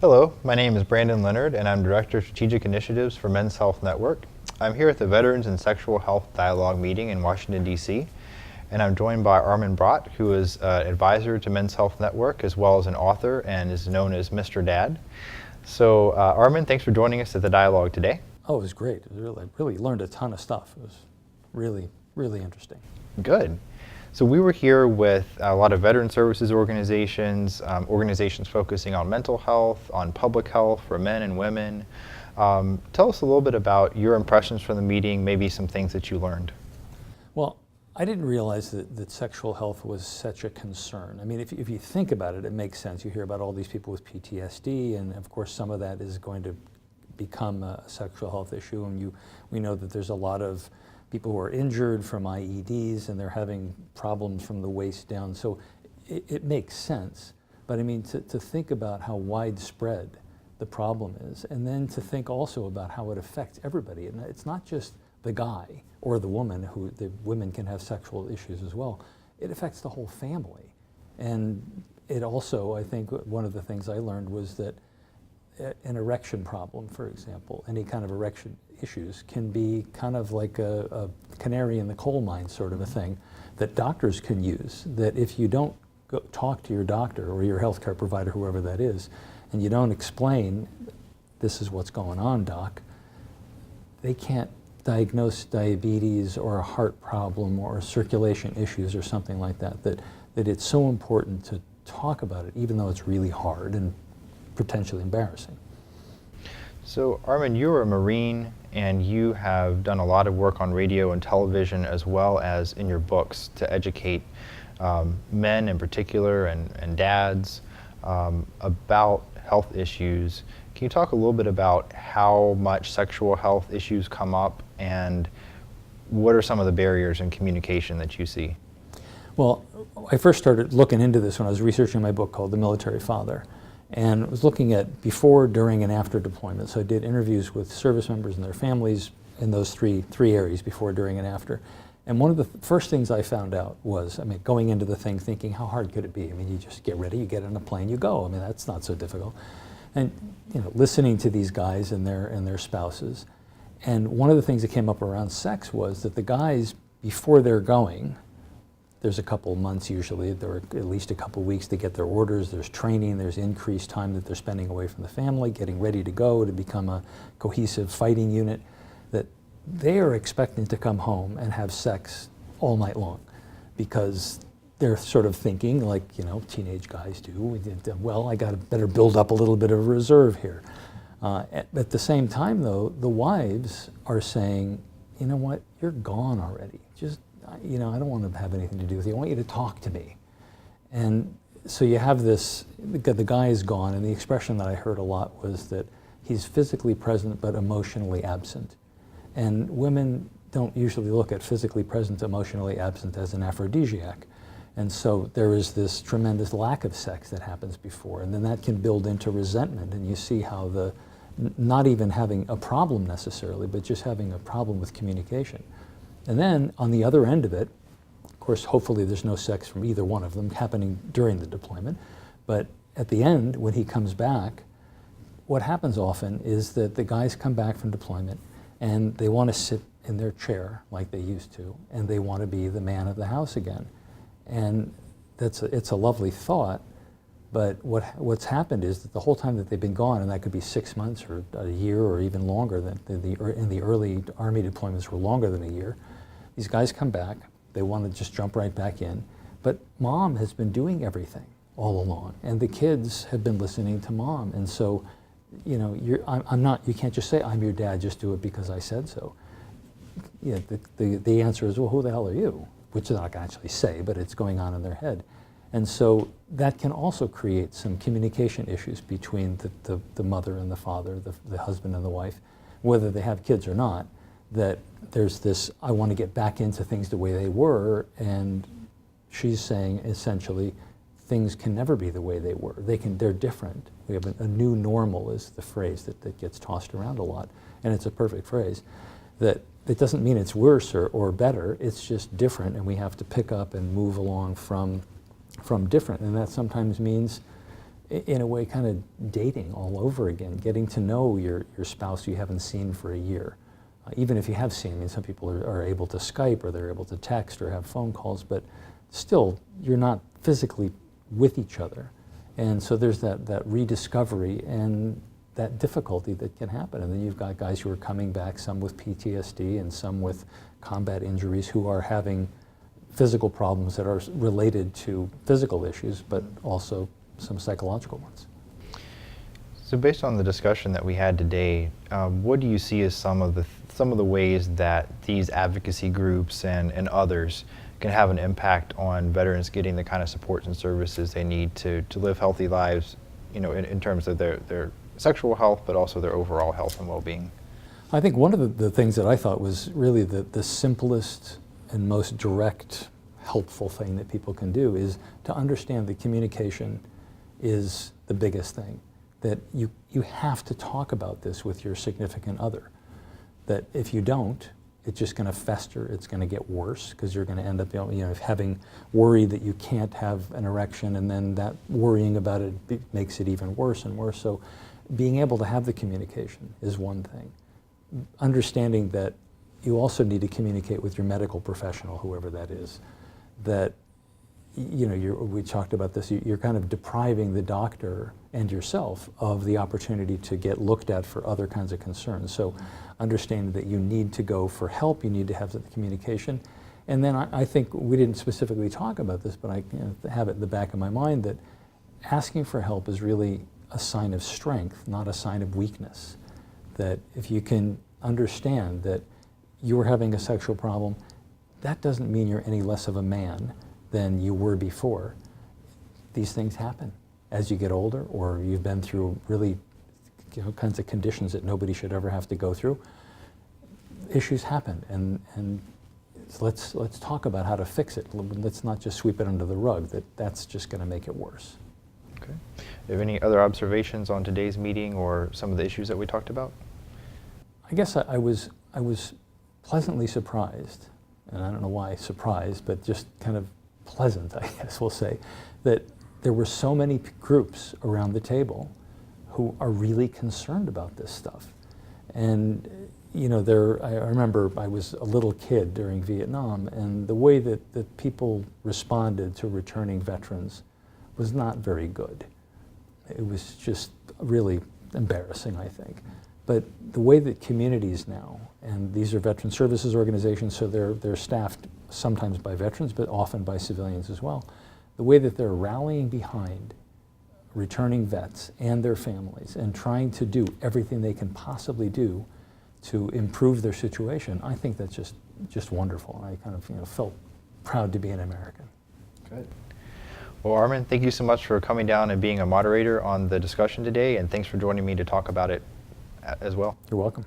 Hello, my name is Brandon Leonard, and I'm Director of Strategic Initiatives for Men's Health Network. I'm here at the Veterans and Sexual Health Dialogue meeting in Washington, D.C., and I'm joined by Armin Brott, who is an advisor to Men's Health Network, as well as an author, and is known as Mr. Dad. So, Armin, thanks for joining us at the dialogue today. Oh, it was great. It was really learned a ton of stuff. It was really interesting. Good. So we were here with a lot of veteran services organizations, organizations focusing on mental health, on public health for men and women. Tell us a little bit about your impressions from the meeting, maybe some things that you learned. Well, I didn't realize that sexual health was such a concern. I mean, if you think about it, it makes sense. You hear about all these people with PTSD, and of course some of that is going to become a sexual health issue, and we know that there's a lot of people who are injured from IEDs and they're having problems from the waist down. So it makes sense. But I mean, to think about how widespread the problem is, and then to think also about how it affects everybody. And it's not just the guy or the woman, who the women can have sexual issues as well. It affects the whole family. And it also, I think one of the things I learned was that an erection problem, for example, any kind of erection issues can be kind of like a canary in the coal mine sort of a thing that doctors can use, that if you don't go talk to your doctor or your healthcare provider, whoever that is, and you don't explain, this is what's going on, doc, they can't diagnose diabetes or a heart problem or circulation issues or something like that, that it's so important to talk about it, even though it's really hard and potentially embarrassing. So, Armin, you're a Marine, and you have done a lot of work on radio and television, as well as in your books, to educate men in particular and dads about health issues. Can you talk a little bit about how much sexual health issues come up, and what are some of the barriers in communication that you see? Well, I first started looking into this when I was researching my book called The Military Father, and was looking at before, during, and after deployment. So I did interviews with service members and their families in those three areas, before, during, and after. And one of the first things I found out was, I mean, going into the thing thinking, how hard could it be? I mean, you just get ready, you get on a plane, you go. I mean, that's not so difficult. And listening to these guys and their spouses. And one of the things that came up around sex was that the guys, before they're going, there's a couple months usually, there are at least a couple weeks to get their orders, there's training, there's increased time that they're spending away from the family, getting ready to go to become a cohesive fighting unit, that they are expecting to come home and have sex all night long, because they're sort of thinking, like teenage guys do, well, I better build up a little bit of a reserve here. At the same time though, the wives are saying, you know what, you're gone already. Just I don't want to have anything to do with you. I want you to talk to me. And so you have this, the guy is gone, and the expression that I heard a lot was that he's physically present but emotionally absent. And women don't usually look at physically present, emotionally absent as an aphrodisiac. And so there is this tremendous lack of sex that happens before, and then that can build into resentment, and you see how not even having a problem necessarily, but just having a problem with communication. And then on the other end of it, of course, hopefully there's no sex from either one of them happening during the deployment, but at the end, when he comes back, what happens often is that the guys come back from deployment and they want to sit in their chair like they used to, and they want to be the man of the house again. And it's a lovely thought, but what's happened is that the whole time that they've been gone, and that could be 6 months or a year or even longer, in the early Army deployments were longer than a year, these guys come back, they want to just jump right back in, but mom has been doing everything all along, and the kids have been listening to mom, and so, you can't just say, I'm your dad, just do it because I said so. The answer is, well, who the hell are you? Which they're not going to actually say, but it's going on in their head. And so that can also create some communication issues between the mother and the father, the husband and the wife, whether they have kids or not, that there's this, I want to get back into things the way they were, and she's saying essentially, things can never be the way they were. They're different. We have a new normal is the phrase that gets tossed around a lot, and it's a perfect phrase. That it doesn't mean it's worse or better, it's just different, and we have to pick up and move along from different, and that sometimes means in a way, kind of dating all over again, getting to know your spouse you haven't seen for a year. Even if you have seen, I mean, some people are able to Skype or they're able to text or have phone calls, but still, you're not physically with each other. And so there's that rediscovery and that difficulty that can happen. And then you've got guys who are coming back, some with PTSD and some with combat injuries, who are having physical problems that are related to physical issues, but also some psychological ones. So based on the discussion that we had today, what do you see as some of the ways that these advocacy groups and others can have an impact on veterans getting the kind of supports and services they need to live healthy lives, in terms of their sexual health, but also their overall health and well-being? I think one of the things that I thought was really the simplest and most direct, helpful thing that people can do is to understand that communication is the biggest thing. That you have to talk about this with your significant other. That if you don't, it's just going to fester, it's going to get worse, because you're going to end up having worry that you can't have an erection, and then that worrying about it makes it even worse and worse. So being able to have the communication is one thing. Understanding that you also need to communicate with your medical professional, whoever that is, that we talked about this, you're kind of depriving the doctor and yourself of the opportunity to get looked at for other kinds of concerns. So understanding that you need to go for help, you need to have the communication. And then I think we didn't specifically talk about this, but I have it in the back of my mind that asking for help is really a sign of strength, not a sign of weakness. That if you can understand that you're having a sexual problem, that doesn't mean you're any less of a man than you were before. These things happen as you get older, or you've been through really kinds of conditions that nobody should ever have to go through. Issues happen, and let's talk about how to fix it. Let's not just sweep it under the rug. That's just going to make it worse. Okay. Do you have any other observations on today's meeting or some of the issues that we talked about? I guess I was pleasantly surprised, and I don't know why surprised, but just kind of pleasant, I guess we'll say, that there were so many groups around the table who are really concerned about this stuff. And I remember I was a little kid during Vietnam, and the way that people responded to returning veterans was not very good. It was just really embarrassing, I think. But the way that communities now, and these are veteran services organizations, so they're staffed sometimes by veterans, but often by civilians as well, the way that they're rallying behind returning vets and their families and trying to do everything they can possibly do to improve their situation, I think that's just wonderful. I kind of felt proud to be an American. Good. Well, Armin, thank you so much for coming down and being a moderator on the discussion today, and thanks for joining me to talk about it as well. You're welcome.